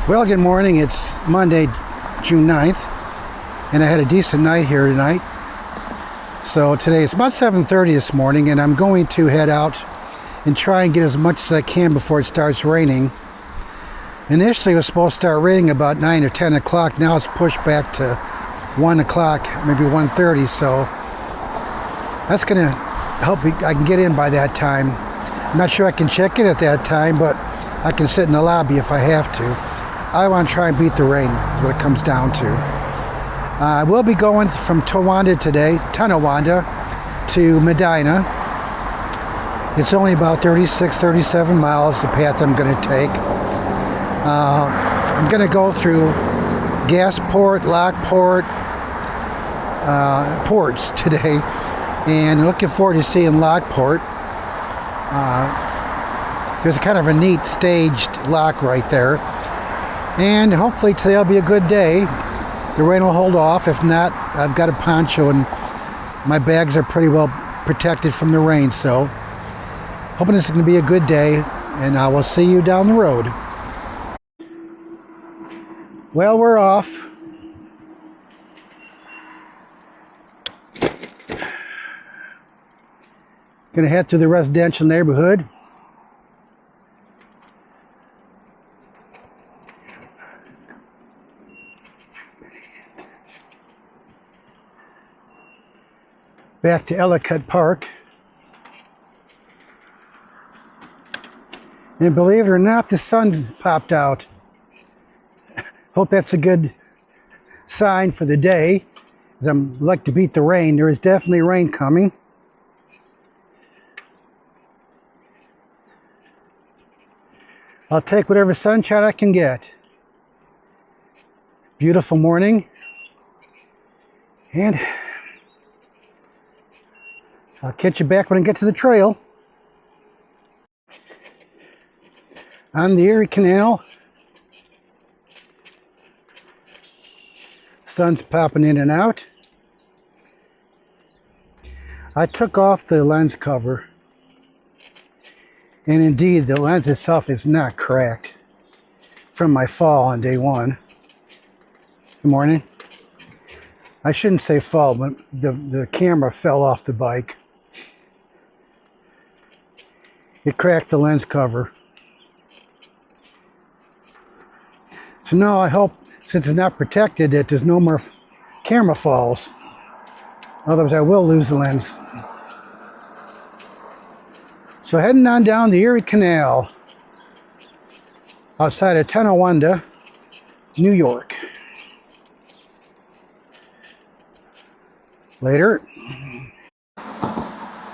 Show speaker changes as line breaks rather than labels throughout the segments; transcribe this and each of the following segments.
Well, good morning. It's Monday, June 9th, and I had a decent night here tonight. So today it's about 7:30 this morning, and I'm going to head out and try and get as much as I can before it starts raining. Initially, it was supposed to start raining about 9 or 10 o'clock. Now it's pushed back to 1 o'clock, maybe 1:30. So that's going to help me. I can get in by that time. I'm not sure I can check it at that time, but I can sit in the lobby if I have to. I want to try and beat the rain, is what it comes down to. I will be going from Tonawanda to Medina. It's only about 37 miles, the path I'm going to take. I'm going to go through Gasport, Lockport, ports today, and looking forward to seeing Lockport. There's kind of a neat staged lock right there. And hopefully today will be a good day. The rain will hold off. If not, I've got a poncho and my bags are pretty well protected from the rain. So hoping it's going to be a good day, and I will see you down the road. Well, we're off. Going to head through the residential neighborhood. Back to Ellicott Park. And believe it or not, the sun popped out. Hope that's a good sign for the day, as I'm like to beat the rain. There is definitely rain coming. I'll take whatever sunshine I can get. Beautiful morning. And I'll catch you back when I get to the trail. On the Erie Canal. Sun's popping in and out. I took off the lens cover. And indeed, the lens itself is not cracked from my fall on day one. Good morning. I shouldn't say fall, but the camera fell off the bike. It cracked the lens cover. So now I hope, since it's not protected, that there's no more camera falls. Otherwise I will lose the lens. So heading on down the Erie Canal outside of Tonawanda, New York. Later.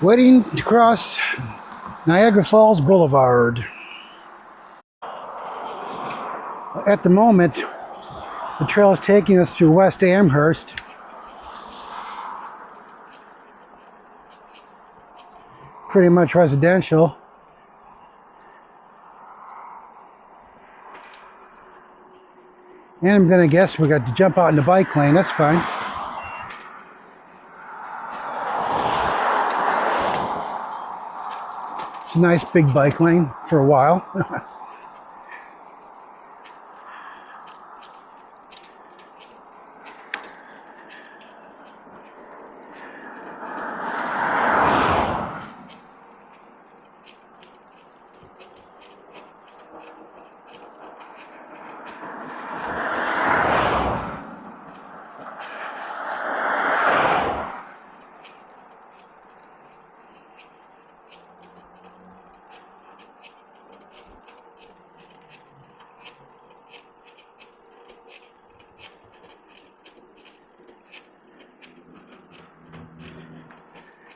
Waiting to cross Niagara Falls Boulevard. At the moment, the trail is taking us through West Amherst. Pretty much residential. And I'm going to guess we got to jump out in the bike lane. That's fine. It's a nice big bike lane for a while.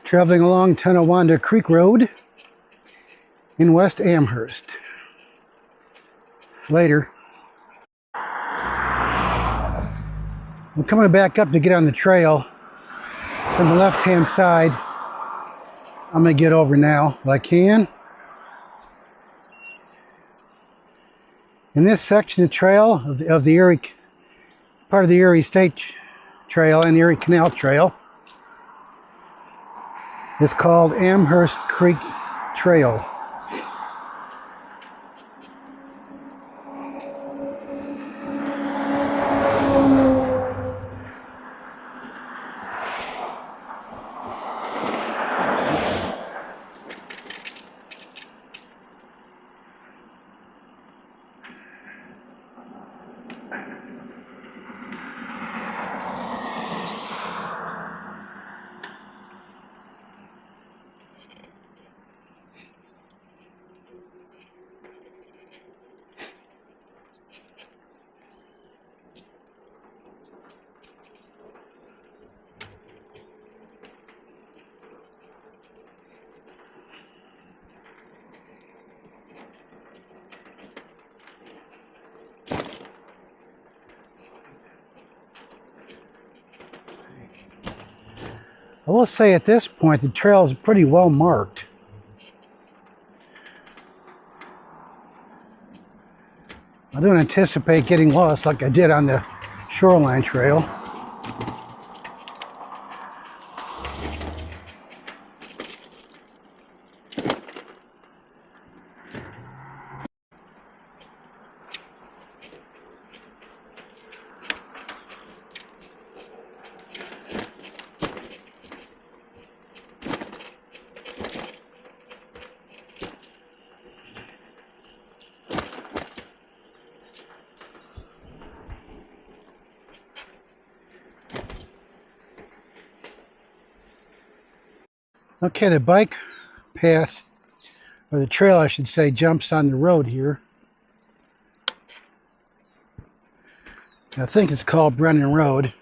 Traveling along Tonawanda Creek Road in West Amherst. Later. I'm coming back up to get on the trail. From the left-hand side, I'm going to get over now if I can. In this section of trail of the Erie, part of the Erie State Trail and the Erie Canal Trail, is called Amherst Creek Trail. I will say at this point the trail is pretty well marked. I don't anticipate getting lost like I did on the shoreline trail. Okay, the bike path, or the trail I should say, jumps on the road here. I think it's called Brennan Road.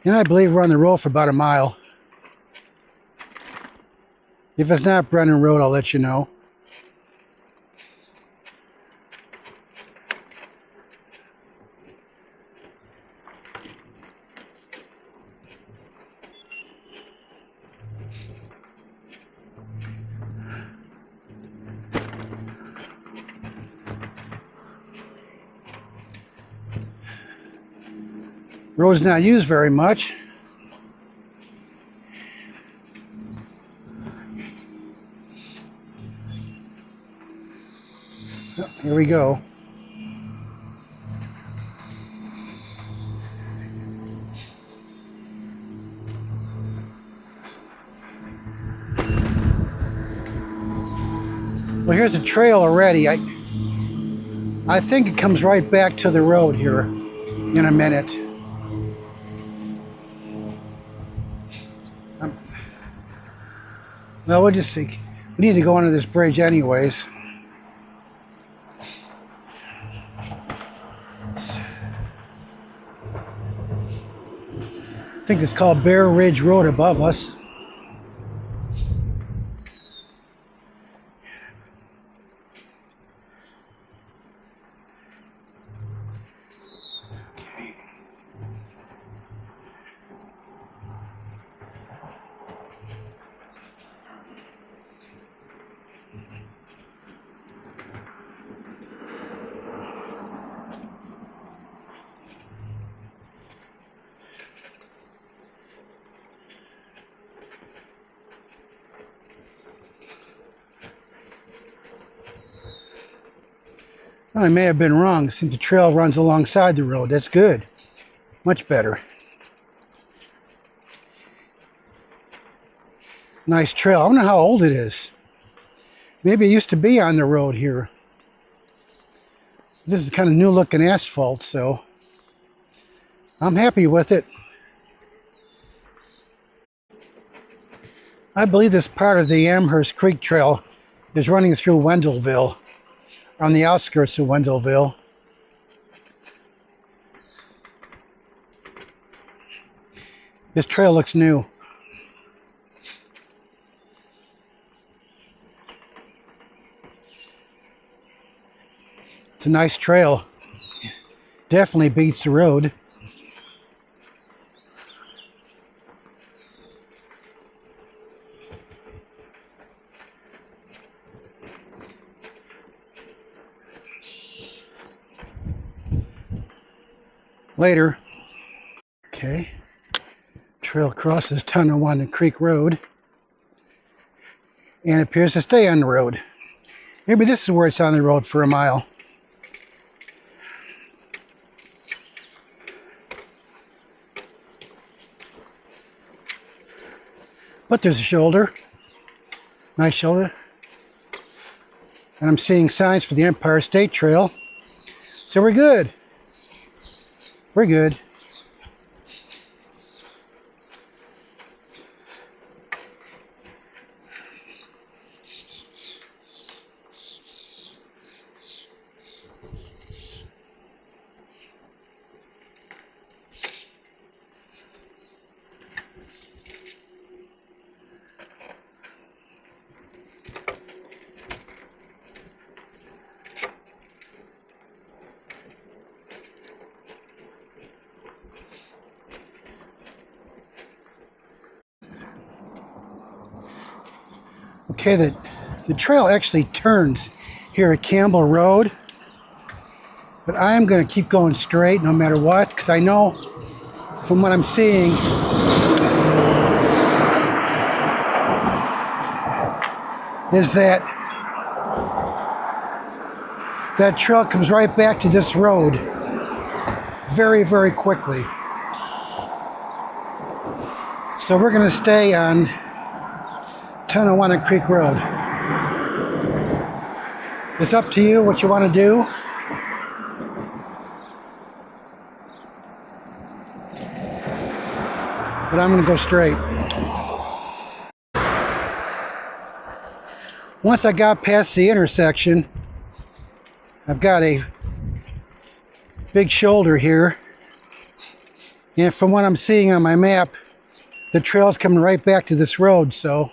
And I believe we're on the road for about a mile. If it's not Brennan Road, I'll let you know. Road's not used very much. Oh, here we go. Well, here's a trail already. I think it comes right back to the road here in a minute. Well, we'll just see. We need to go under this bridge anyways. I think it's called Bear Ridge Road above us. Well, I may have been wrong. It seems the trail runs alongside the road. That's good. Much better. Nice trail. I wonder how old it is. Maybe it used to be on the road here. This is kind of new looking asphalt, so I'm happy with it. I believe this part of the Amherst Creek Trail is running through Wendellville, on the outskirts of Wendellville. This trail looks new. It's a nice trail. Definitely beats the road. Later. Okay. Trail crosses Tonawanda Creek Road and appears to stay on the road. Maybe this is where it's on the road for a mile. But there's a shoulder. Nice shoulder. And I'm seeing signs for the Empire State Trail. So we're good. We're good. Okay, the trail actually turns here at Campbell Road, but I am going to keep going straight no matter what, because I know from what I'm seeing is that that trail comes right back to this road very, very quickly. So we're going to stay on Tonawanda Creek Road. It's up to you what you want to do. But I'm going to go straight. Once I got past the intersection, I've got a big shoulder here. And from what I'm seeing on my map, the trail's coming right back to this road, so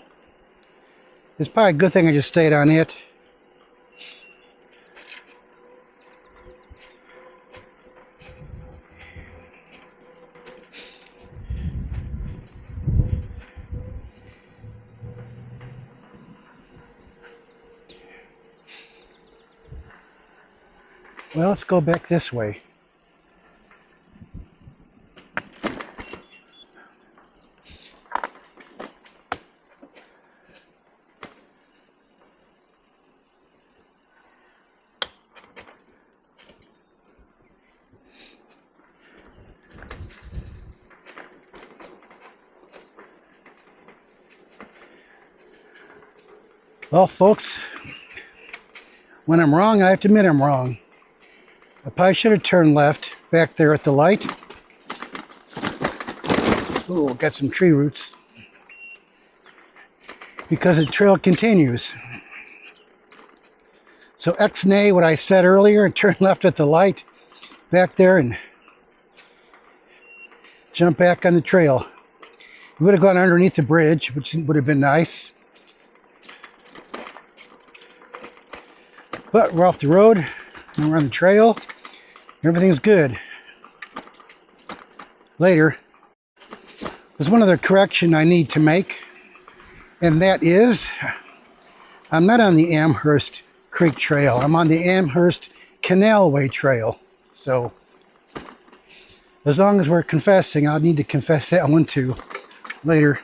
it's probably a good thing I just stayed on it. Well, let's go back this way. Well, folks, when I'm wrong, I have to admit I'm wrong. I probably should have turned left back there at the light. Ooh, got some tree roots. Because the trail continues. So ex-nay what I said earlier and turn left at the light back there and jump back on the trail. We would have gone underneath the bridge, which would have been nice. But we're off the road and we're on the trail. Everything's good. Later, there's one other correction I need to make, and that is I'm not on the Amherst Creek Trail. I'm on the Amherst Canal Way Trail. So as long as we're confessing, I'll need to confess that one too later.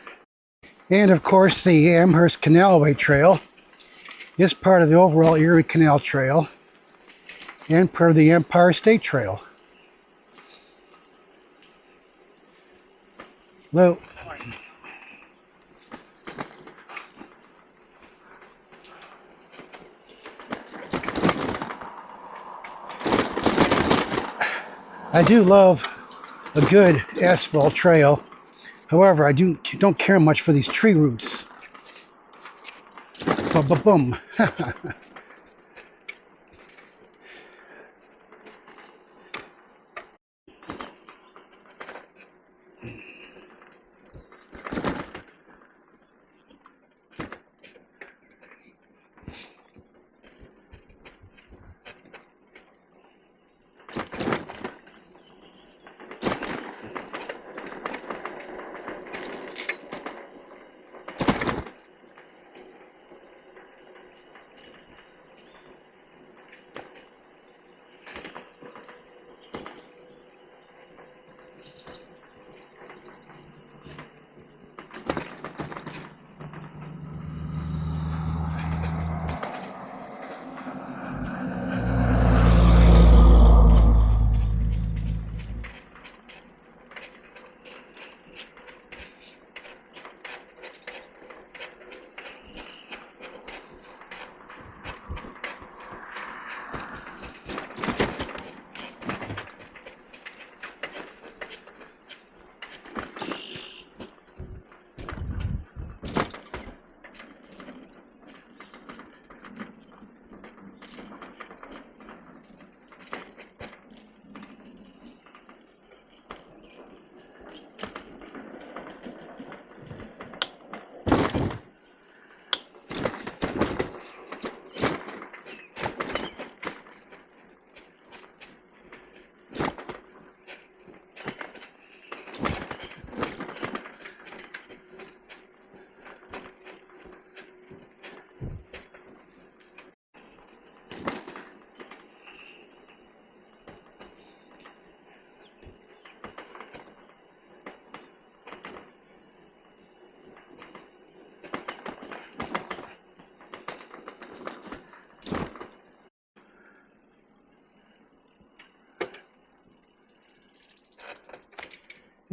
And of course, the Amherst Canal Way Trail is part of the overall Erie Canal Trail and part of the Empire State Trail. Hello. I do love a good asphalt trail. However, I don't care much for these tree roots. Boom.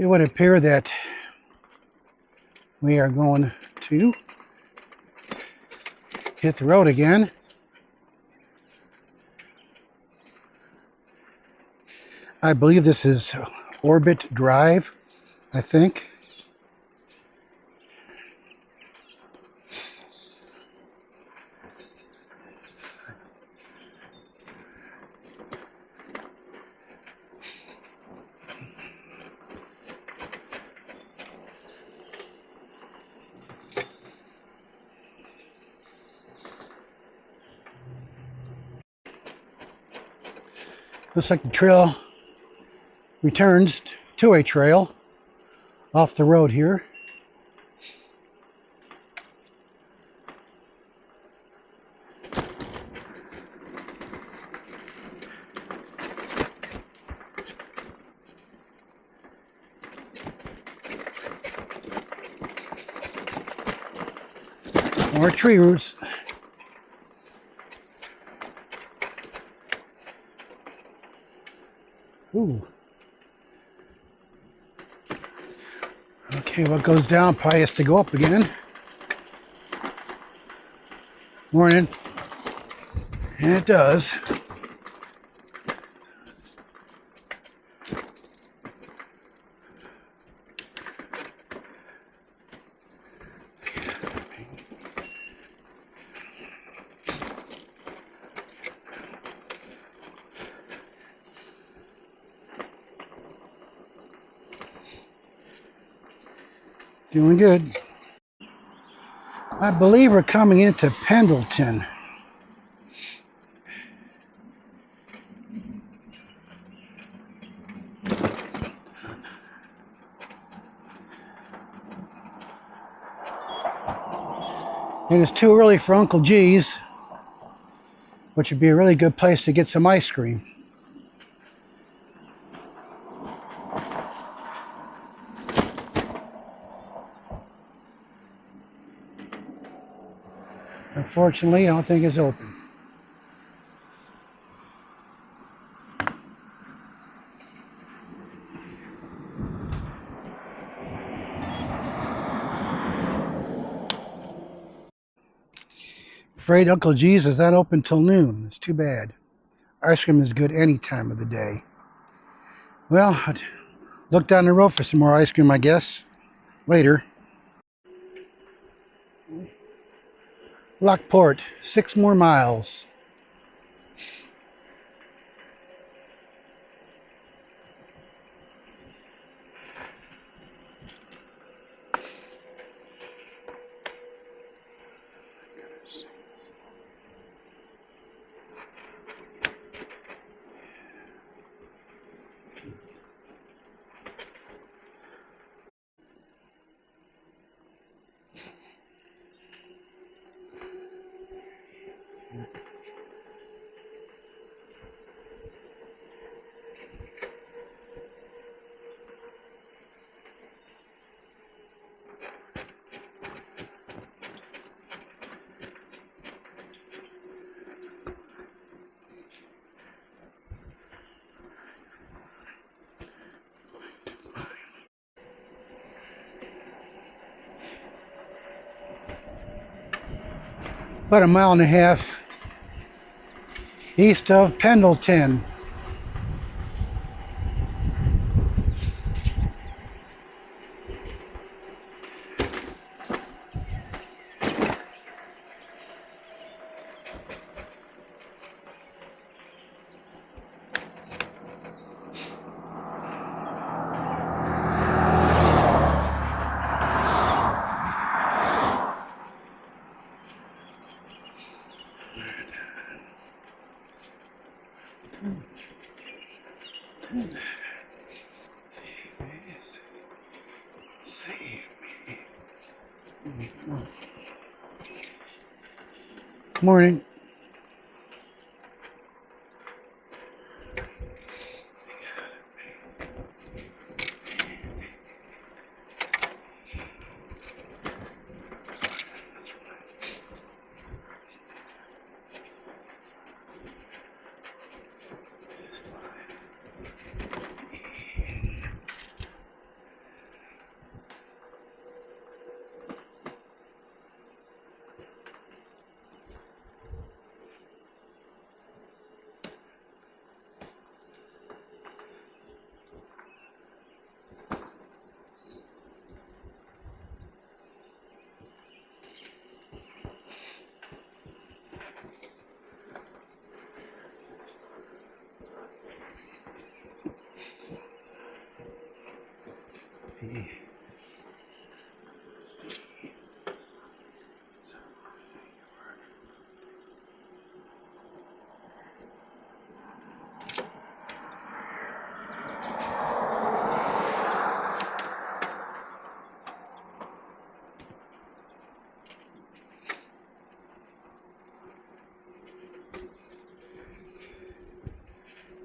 It would appear that we are going to hit the road again. I believe this is Orbit Drive, I think. Looks like the trail returns to a trail off the road here. More tree roots. Ooh. Okay, what goes down probably has to go up again. Morning. And it does. Doing good. I believe we're coming into Pendleton. And it's too early for Uncle G's, which would be a really good place to get some ice cream. Unfortunately, I don't think it's open. Afraid Uncle G's is not open till noon. It's too bad. Ice cream is good any time of the day. Well, I'd look down the road for some more ice cream, I guess, later. Lockport, 6 more miles. About a mile and a half east of Pendleton. Morning.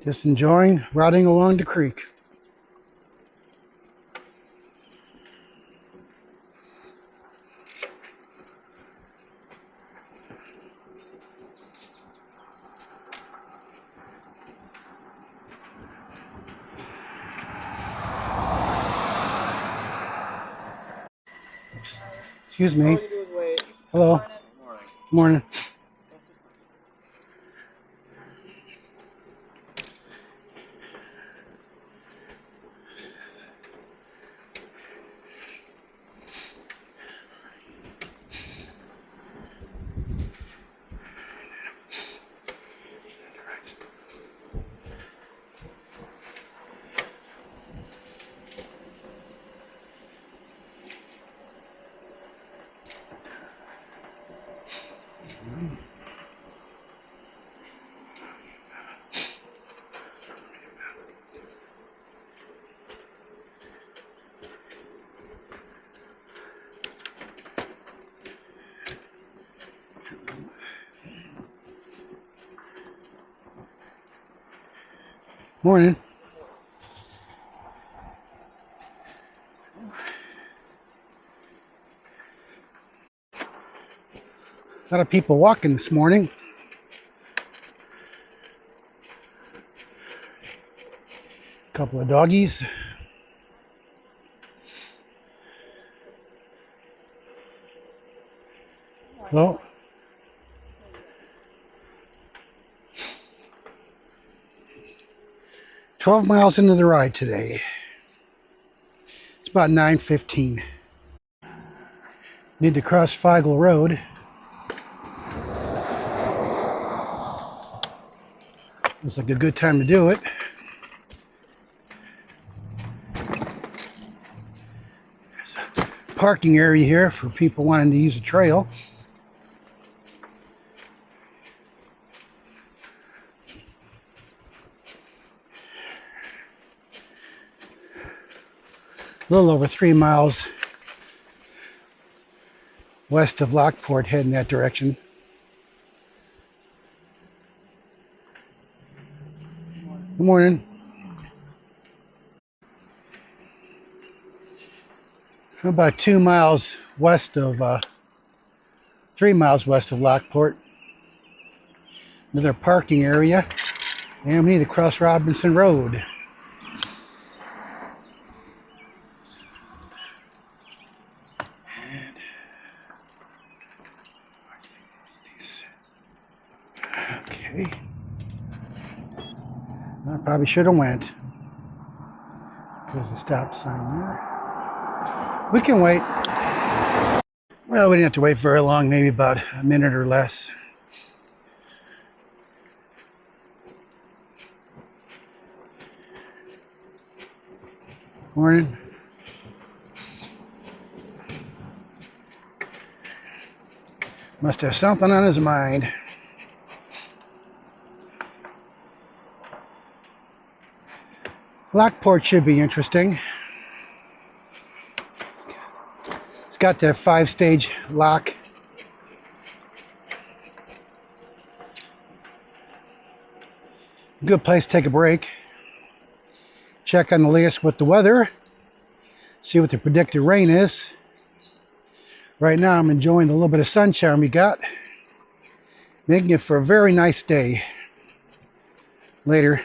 Just enjoying riding along the creek. Excuse me. Hello. Morning. Morning. A lot of people walking this morning. A couple of doggies. Hello. "12 miles into the ride today. It's about 9:15. Need to cross Feigl Road. Looks like a good time to do it. There's a parking area here for people wanting to use the trail. A little over 3 miles west of Lockport, heading that direction. Good morning. About 2 miles west of, 3 miles west of Lockport. Another parking area. And we need to cross Robinson Road. Okay. I probably should have went. There's a stop sign there. We can wait. Well, we didn't have to wait very long, maybe about a minute or less. Morning. Must have something on his mind. Lockport should be interesting. It's got that 5-stage lock. Good place to take a break. Check on the latest with the weather. See what the predicted rain is. Right now I'm enjoying the little bit of sunshine we got. Making it for a very nice day. Later.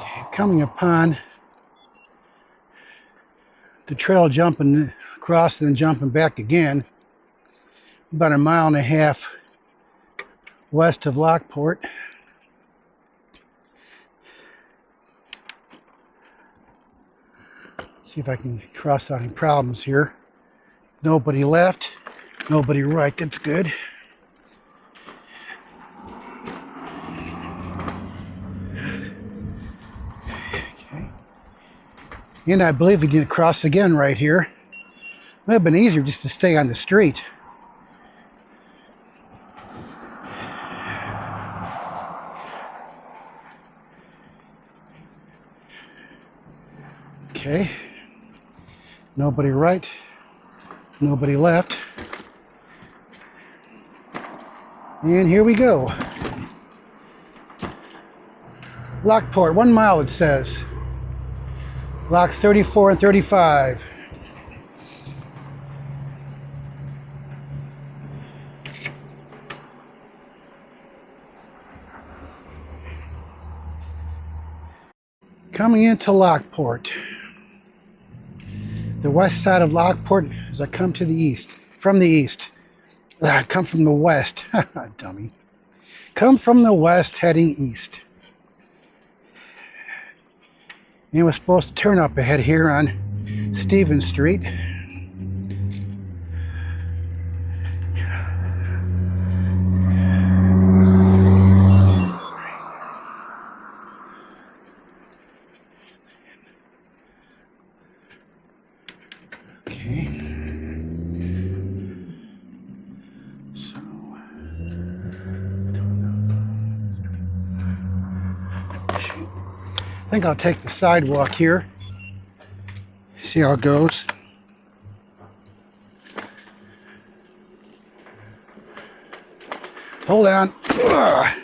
Okay, coming upon the trail, jumping across and then jumping back again. About 1.5 miles west of Lockport. See if I can cross out any problems here. Nobody left, nobody right, that's good. Okay. And I believe we did cross again right here. Might have been easier just to stay on the street. Okay. Nobody right. Nobody left. And here we go. Lockport, 1 mile it says. Locks 34 and 35. Coming into Lockport. The west side of Lockport as I come to the east. From the east. I come from the west. Dummy. Come from the west heading east. And we're supposed to turn up ahead here on Stevens Street. Okay. So I think I'll take the sidewalk here. See how it goes. Hold on. Ugh.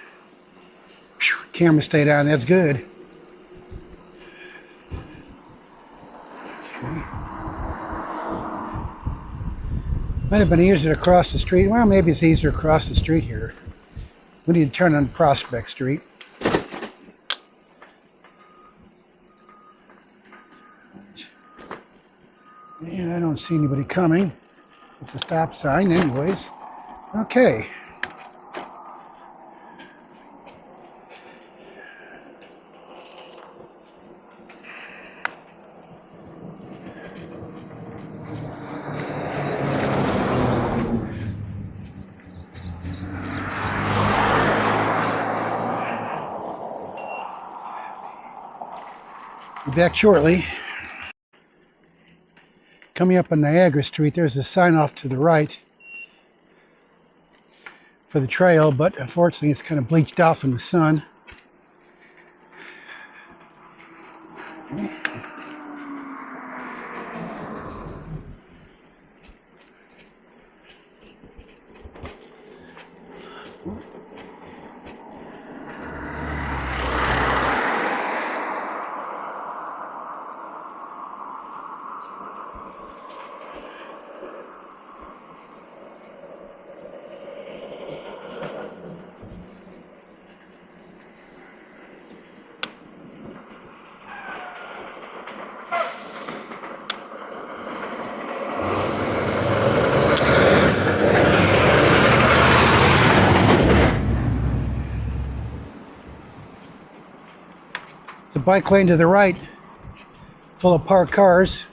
Camera stayed on. That's good. Okay. Might have been easier to cross the street. Well, maybe it's easier to cross the street here. We need to turn on Prospect Street. And I don't see anybody coming. It's a stop sign anyways. Okay. Be back shortly. Coming up on Niagara Street, there's a sign off to the right for the trail, but unfortunately it's kind of bleached out from the sun. It's a bike lane to the right, full of parked cars.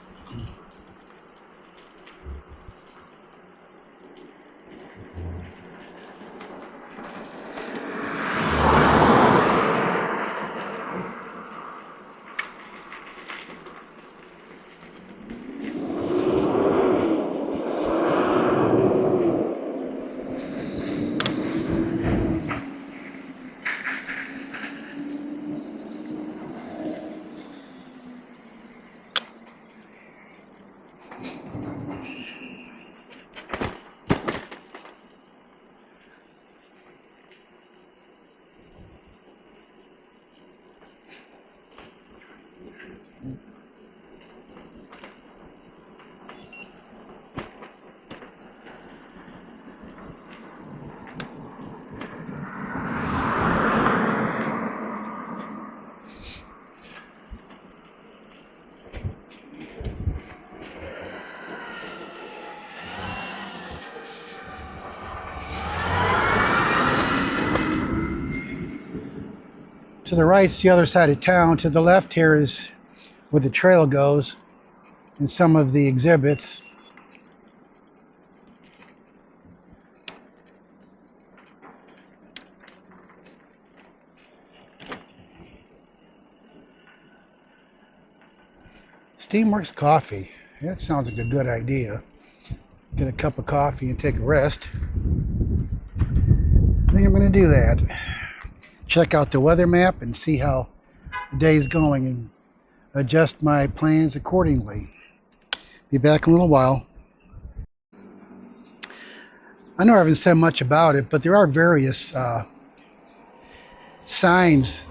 To the right's the other side of town. To the left here is where the trail goes and some of the exhibits. Steamworks coffee. That sounds like a good idea. Get a cup of coffee and take a rest. I think I'm going to do that. Check out the weather map and see how the day's going and adjust my plans accordingly. Be back in a little while. I know I haven't said much about it, but there are various signs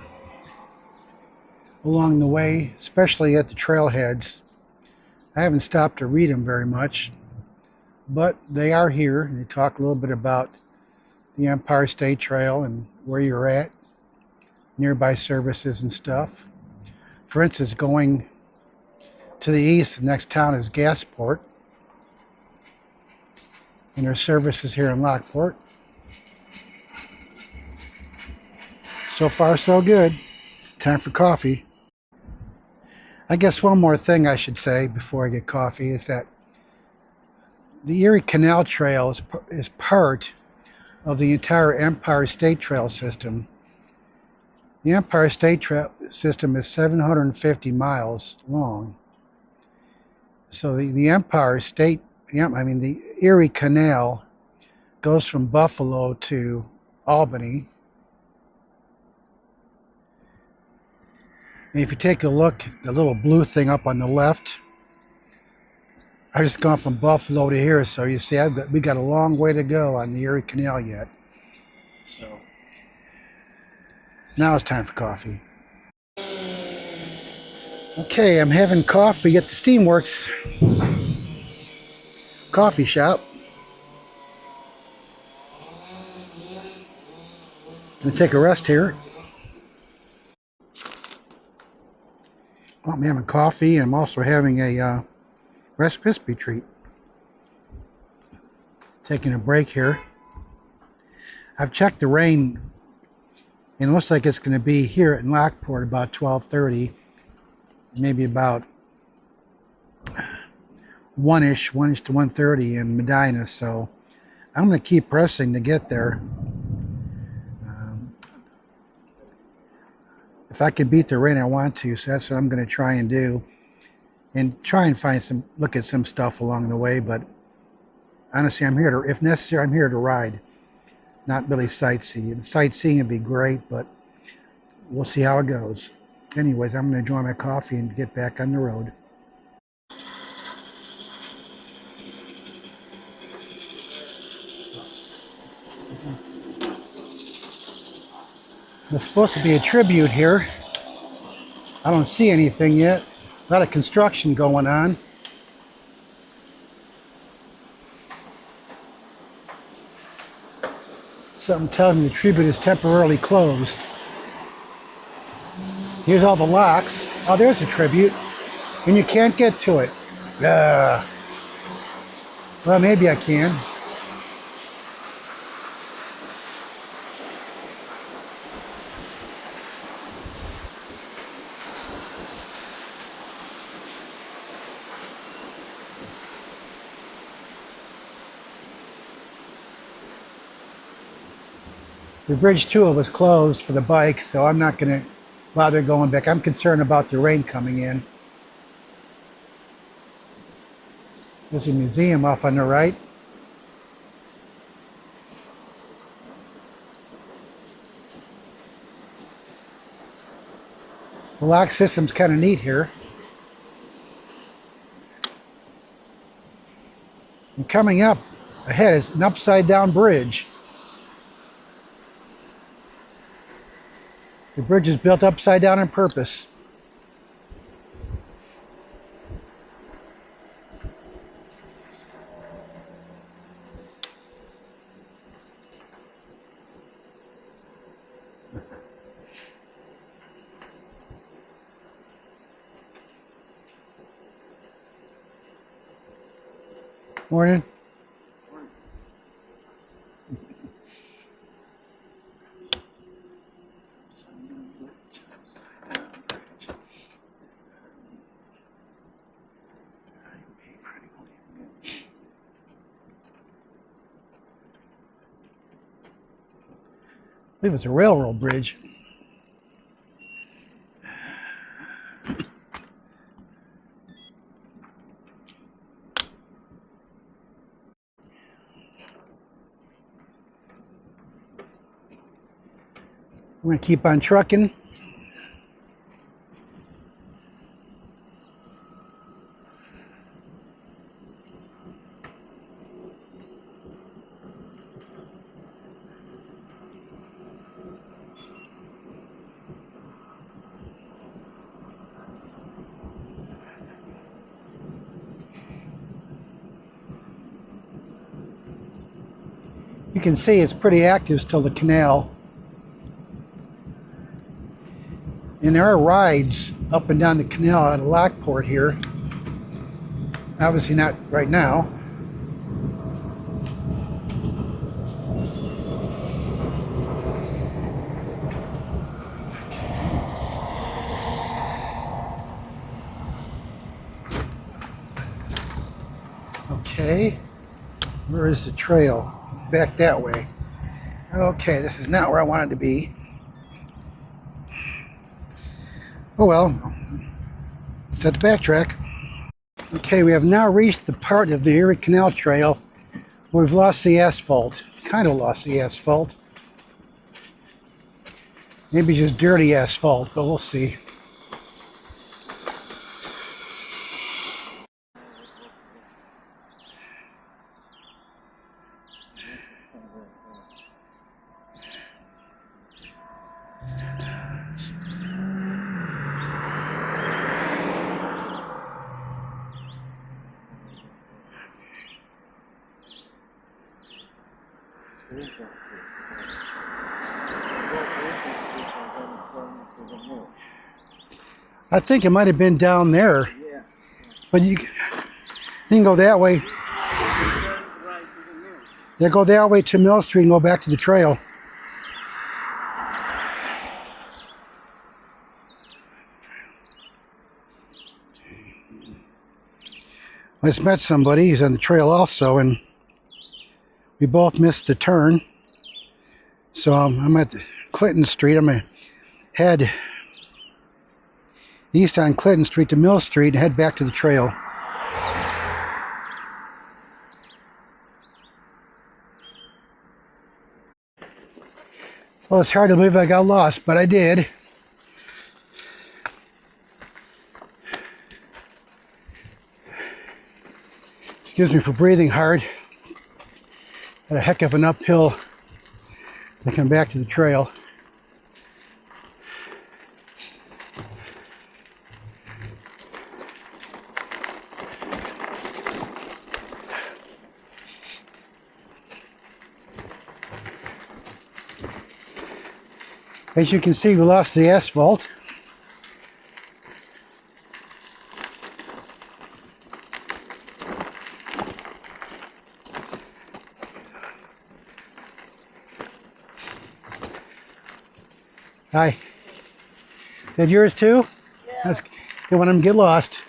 along the way, especially at the trailheads. I haven't stopped to read them very much, but they are here. They talk a little bit about the Empire State Trail and where you're at, nearby services and stuff. For instance, going to the east, the next town is Gasport, and there's services here in Lockport. So far, so good. Time for coffee. I guess one more thing I should say before I get coffee is that the Erie Canal Trail is part of the entire Empire State Trail system. The Empire State Trail system is 750 miles long. So the Erie Canal goes from Buffalo to Albany. And if you take a look, the little blue thing up on the left, I just gone from Buffalo to here, so you see we got a long way to go on the Erie Canal yet. So now it's time for coffee. Okay, I'm having coffee at the Steamworks coffee shop. I'm gonna take a rest here. I'm having coffee, and I'm also having a Rice Krispie treat. Taking a break here. I've checked the rain, and it looks like it's going to be here in Lockport about 12:30, maybe about 1ish to 1:30 in Medina. So I'm going to keep pressing to get there. If I can beat the rain, I want to, so that's what I'm going to try and do, and try and look at some stuff along the way. But honestly, if necessary, I'm here to ride, not really sightsee. And sightseeing would be great, but we'll see how it goes. Anyways, I'm going to enjoy my coffee and get back on the road. There's supposed to be a tribute here. I don't see anything yet. A lot of construction going on. Something tells me the tribute is temporarily closed. Here's all the locks. Oh, there's a tribute. And you can't get to it. Well, maybe I can. The bridge 2 was closed for the bike, so I'm not going to bother going back. I'm concerned about the rain coming in. There's a museum off on the right. The lock system's kind of neat here. And coming up ahead is an upside down bridge. The bridge is built upside down on purpose. Morning. I believe it's a railroad bridge. We're going to keep on trucking. You can see it's pretty active still, the canal. And there are rides up and down the canal at Lockport here. Obviously not right now. Okay, where is the trail? It's back that way. Okay, this is not where I wanted to be. Oh well, let's have to backtrack. Okay, we have now reached the part of the Erie Canal Trail where we've lost the asphalt. Kind of lost the asphalt. Maybe just dirty asphalt, but we'll see. I think it might have been down there. Yeah. But you can go that way. Yeah, go that way to Mill Street and go back to the trail. I just met somebody, he's on the trail also, and we both missed the turn. So I'm at Clinton Street. I'm going to head east on Clinton Street to Mill Street and head back to the trail. Well, it's hard to believe I got lost, but I did. Excuse me for breathing hard. Had a heck of an uphill to come back to the trail. As you can see, we lost the asphalt. Hi. That yours too? Yeah. That's good when I'm get lost.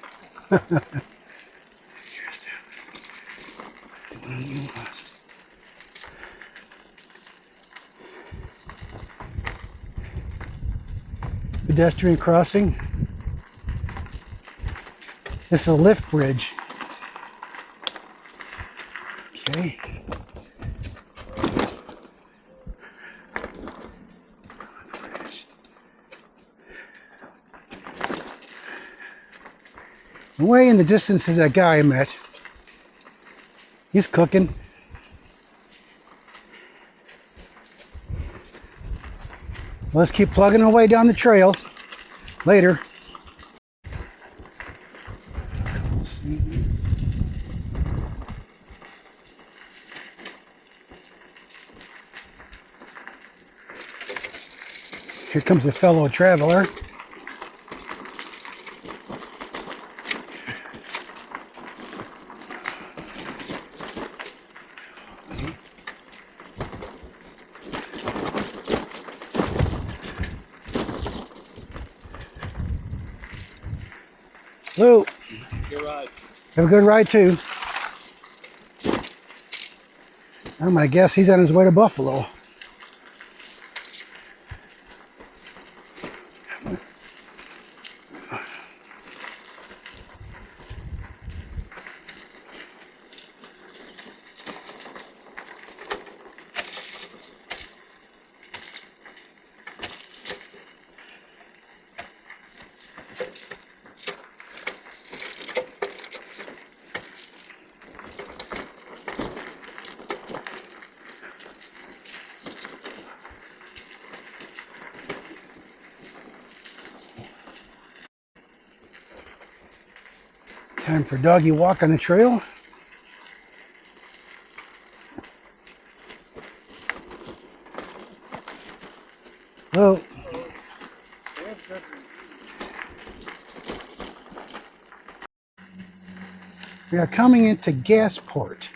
Pedestrian crossing. This is a lift bridge. Okay. Way in the distance is that guy I met. He's cooking. Let's keep plugging our way down the trail. Later. Here comes a fellow traveler. Lou, good ride. Have a good ride too. I'm gonna guess he's on his way to Buffalo. Time for doggy walk on the trail. Hello. We are coming into Gasport.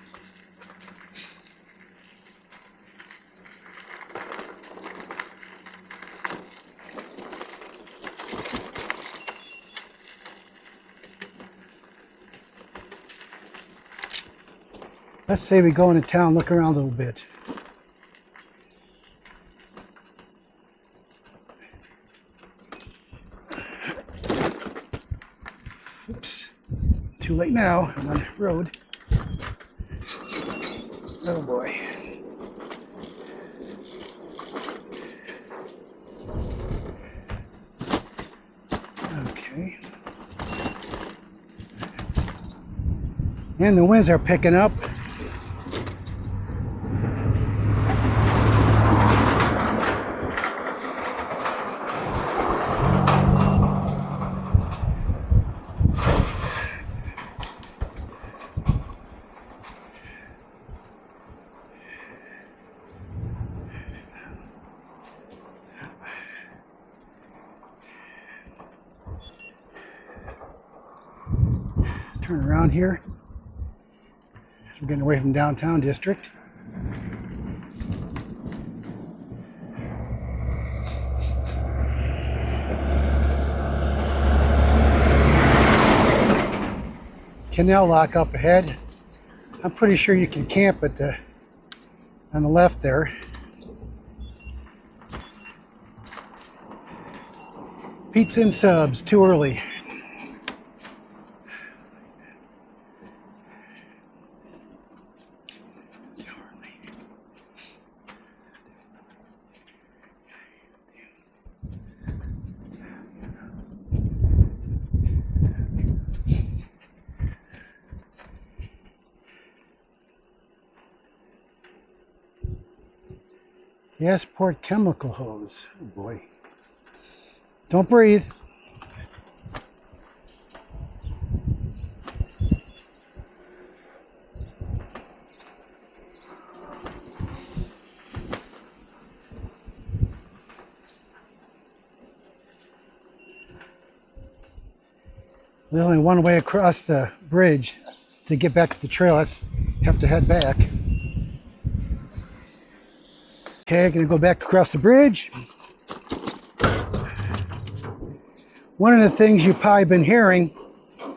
Let's say we go into town, look around a little bit. Oops, too late now. I'm on the road. Oh boy. Okay. And the winds are picking up. Turn around here. We're getting away from downtown district. Canal lock up ahead. I'm pretty sure you can camp at on the left there. Pizza and subs, too early. Gasport chemical hose. Oh boy. Don't breathe. There's only one way across the bridge to get back to the trail. Have to head back. Okay, gonna go back across the bridge. One of the things you've probably been hearing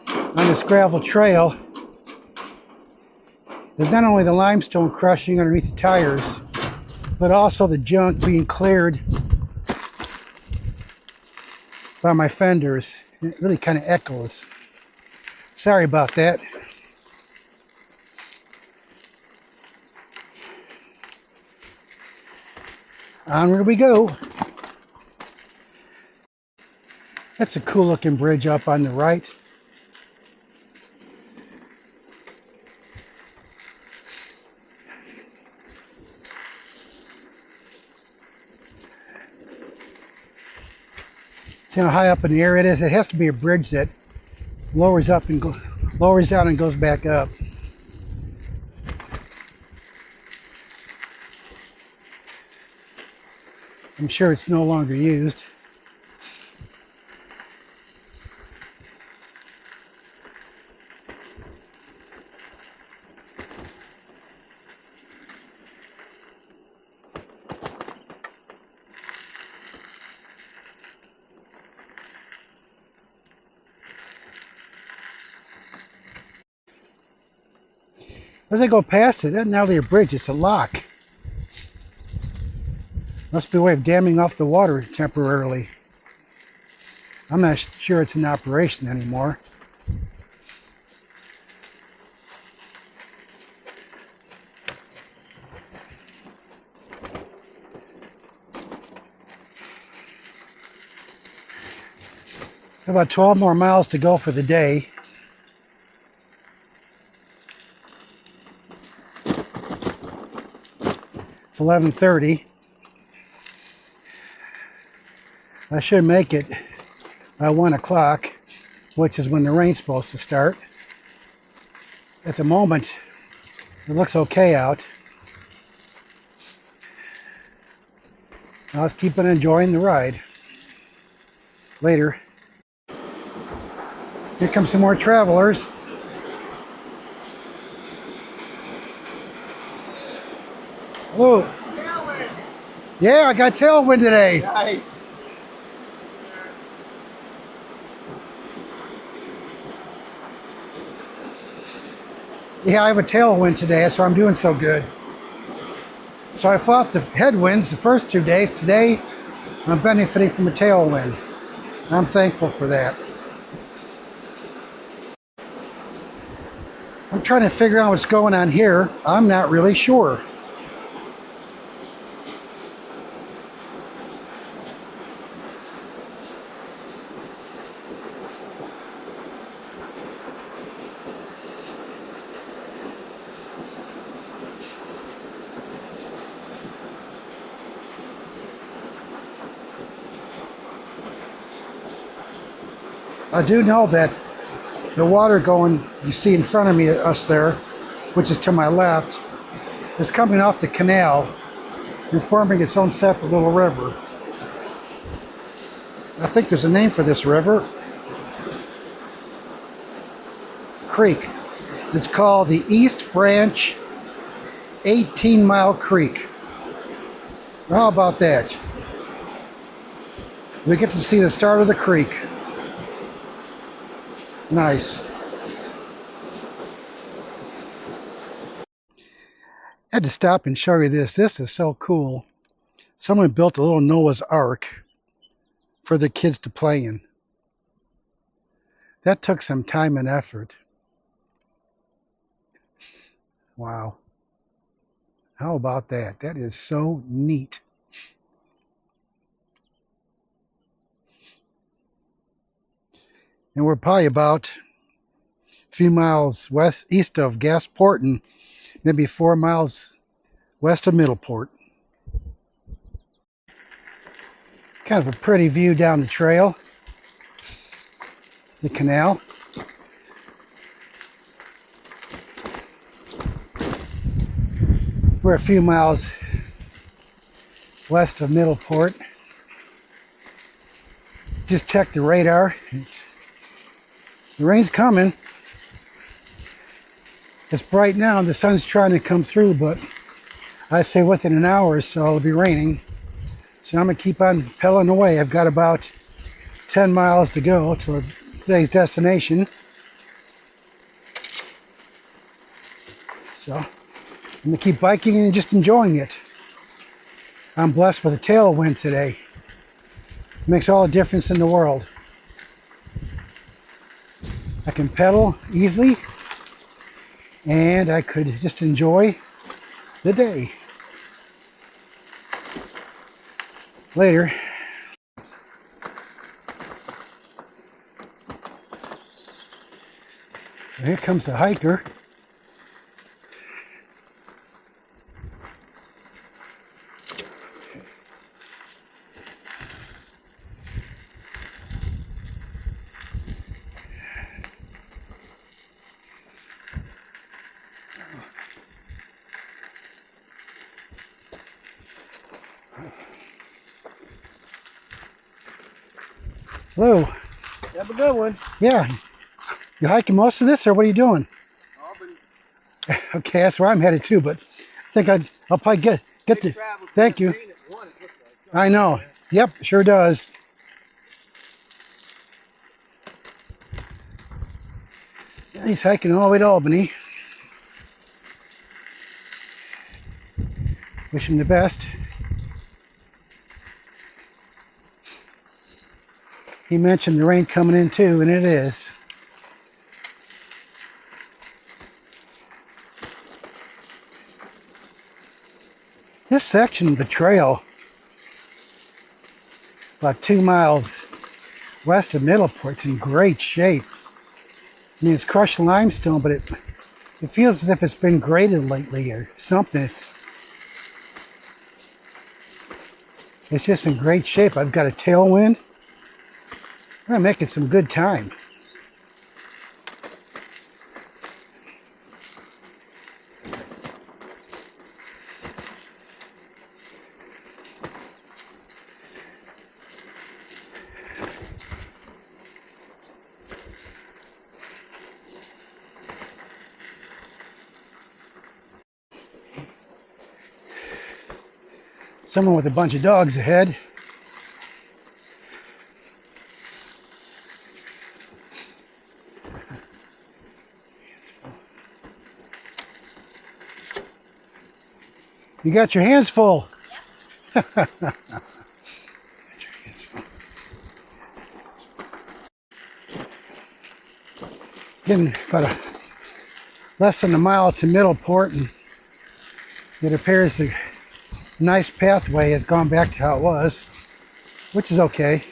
on this gravel trail is not only the limestone crushing underneath the tires, but also the junk being cleared by my fenders. It really kind of echoes. Sorry about that. Onward we go. That's a cool looking bridge up on the right. See how high up in the air it is? It has to be a bridge that lowers up and lowers down and goes back up. I'm sure it's no longer used. As I go past it, that's not really a bridge, it's a lock. Must be a way of damming off the water temporarily. I'm not sure it's in operation anymore. About 12 more miles to go for the day. It's 11:30. I should make it by 1 o'clock, which is when the rain's supposed to start. At the moment, it looks okay out. I'll just keep on enjoying the ride. Later. Here come some more travelers. Hello. Tailwind. Yeah, I got tailwind today.
Nice.
Yeah, I have a tailwind today, that's why I'm doing so good. So I fought the headwinds the first 2 days. Today, I'm benefiting from a tailwind. I'm thankful for that. I'm trying to figure out what's going on here. I'm not really sure. I do know that the water going, you see in front of me, us there, which is to my left, is coming off the canal and forming its own separate little river. I think there's a name for this river. Creek. It's called the East Branch 18-Mile Creek. How about that? We get to see the start of the creek. Nice. I had to stop and show you this. This is so cool. Someone built a little Noah's Ark for the kids to play in. That took some time and effort. Wow. How about that? That is so neat. And we're probably about a few miles east of Gasport and maybe 4 miles west of Middleport. Kind of a pretty view down the trail. The canal. We're a few miles west of Middleport. Just checked the radar. The rain's coming. It's bright now. The sun's trying to come through, but I'd say within an hour or so it'll be raining. So I'm going to keep on pedaling away. I've got about 10 miles to go to today's destination. So I'm going to keep biking and just enjoying it. I'm blessed with a tailwind today. It makes all the difference in the world. I can pedal easily, and I could just enjoy the day. Later. Here comes the hiker. Hello.
Have a good one.
Yeah. You hiking most of this, or what are you doing? Okay, that's where I'm headed too, but I think I'll probably get the... Thank you. I know. Yep, sure does. He's hiking all the way to Albany. Wish him the best. He mentioned the rain coming in too, and it is. This section of the trail, about 2 miles west of Middleport, it's in great shape. I mean, it's crushed limestone, but it feels as if it's been graded lately or something. It's just in great shape. I've got a tailwind. I'm making some good time. Someone with a bunch of dogs ahead. You got your hands full. Yep. Getting about less than a mile to Middleport, and it appears the nice pathway has gone back to how it was, which is okay.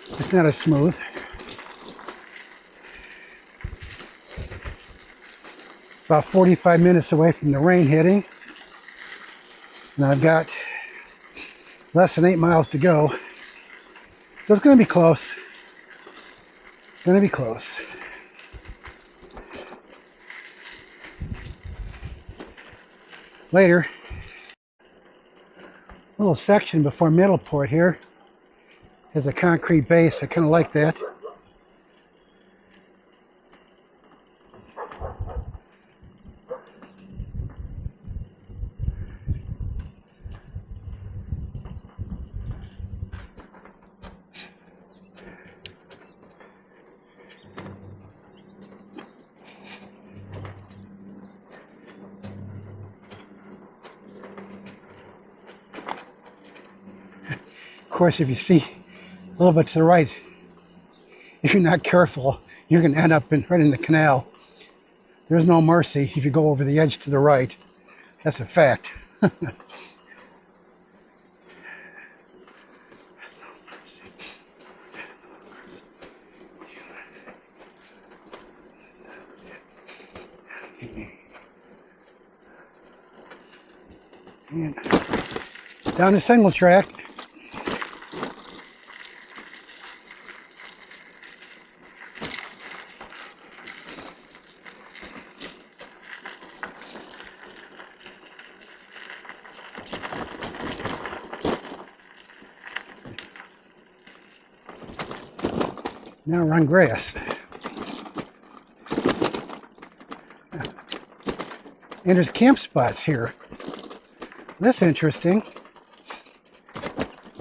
It's not as smooth. About 45 minutes away from the rain hitting, and I've got less than 8 miles to go, so it's going to be close. Going to be close. Later, a little section before Middleport here has a concrete base. I kind of like that. Of course, if you see a little bit to the right, if you're not careful, you're going to end up right in the canal. There's no mercy if you go over the edge to the right. That's a fact. And down the single track. Now we're on grass. And there's camp spots here. That's interesting.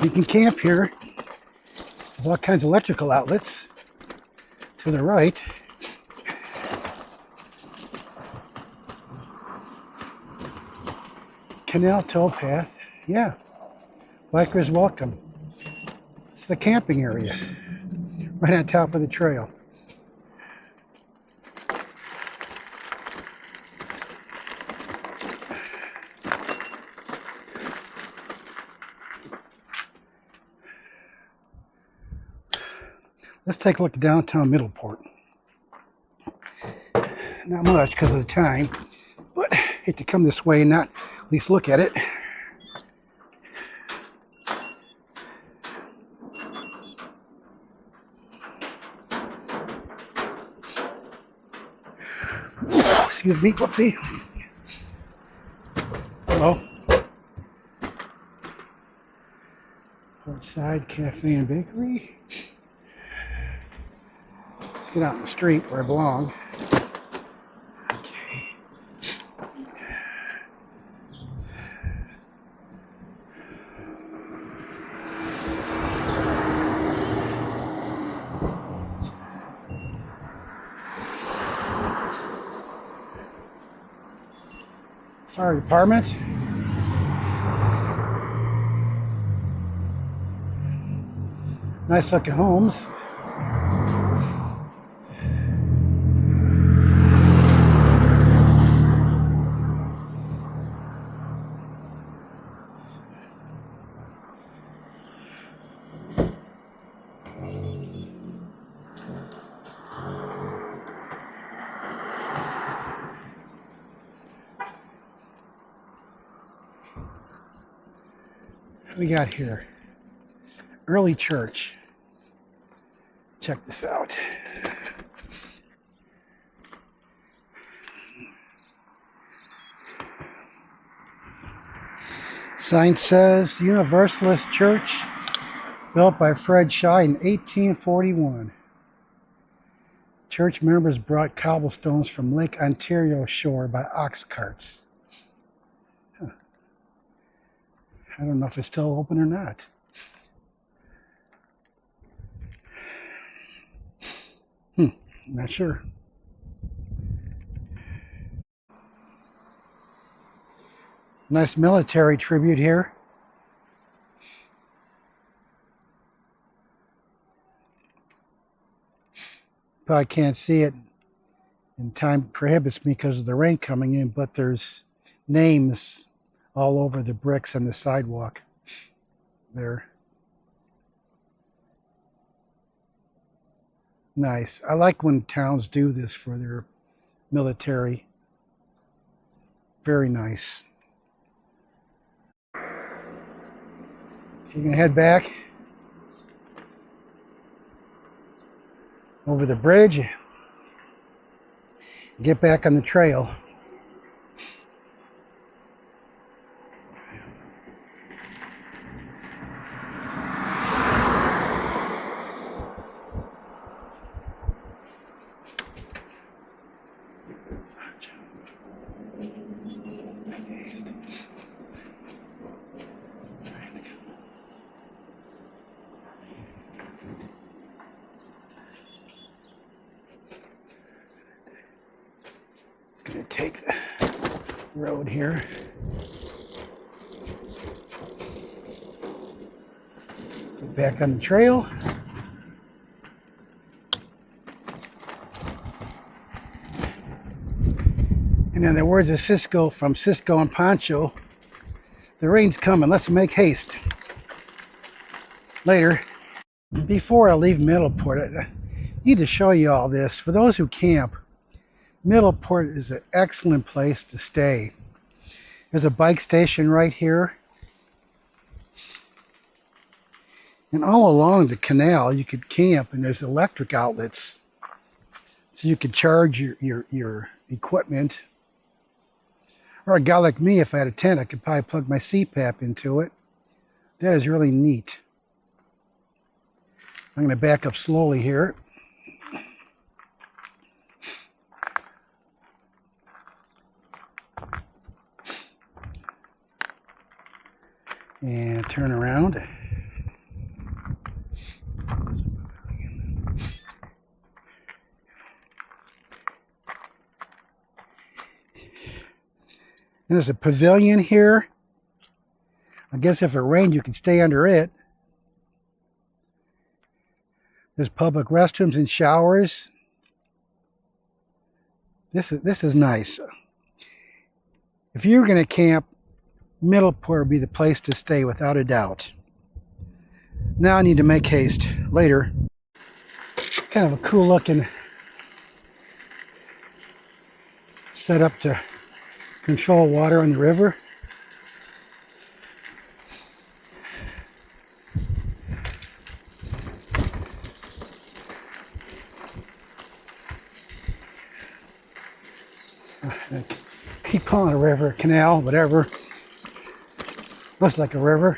You can camp here. There's all kinds of electrical outlets to the right. Canal towpath. Yeah. Bikers welcome. It's the camping area. Right on top of the trail. Let's take a look at downtown Middleport. Not much because of the time, but I hate to come this way and not at least look at it. Excuse me, whoopsie. Hello. Outside Cafe and Bakery. Let's get out in the street where I belong. Okay. Fire department. Nice looking homes. What we got here? Early church. Check this out. Sign says Universalist Church, built by Fred Shaw in 1841. Church members brought cobblestones from Lake Ontario shore by ox carts. Huh. I don't know if it's still open or not. Not sure. Nice military tribute here. Probably can't see it, and time prohibits me because of the rain coming in, but there's names all over the bricks on the sidewalk there. Nice. I like when towns do this for their military. Very nice. You're going to head back over the bridge, get back on the trail. Going to take the road here. Get back on the trail. And in the words of Cisco from Cisco and Pancho, the rain's coming. Let's make haste. Later. Before I leave Middleport, I need to show you all this. For those who camp, Middleport is an excellent place to stay. There's a bike station right here. And all along the canal you could camp, and there's electric outlets. So you could charge your equipment. Or a guy like me, if I had a tent, I could probably plug my CPAP into it. That is really neat. I'm going to back up slowly here. And turn around. And there's a pavilion here. I guess if it rained, you can stay under it. There's public restrooms and showers. This is nice. If you're going to camp, Middleport would be the place to stay without a doubt. Now I need to make haste. Later. Kind of a cool looking setup to control water on the river. Keep calling it a river, canal, whatever. Looks like a river.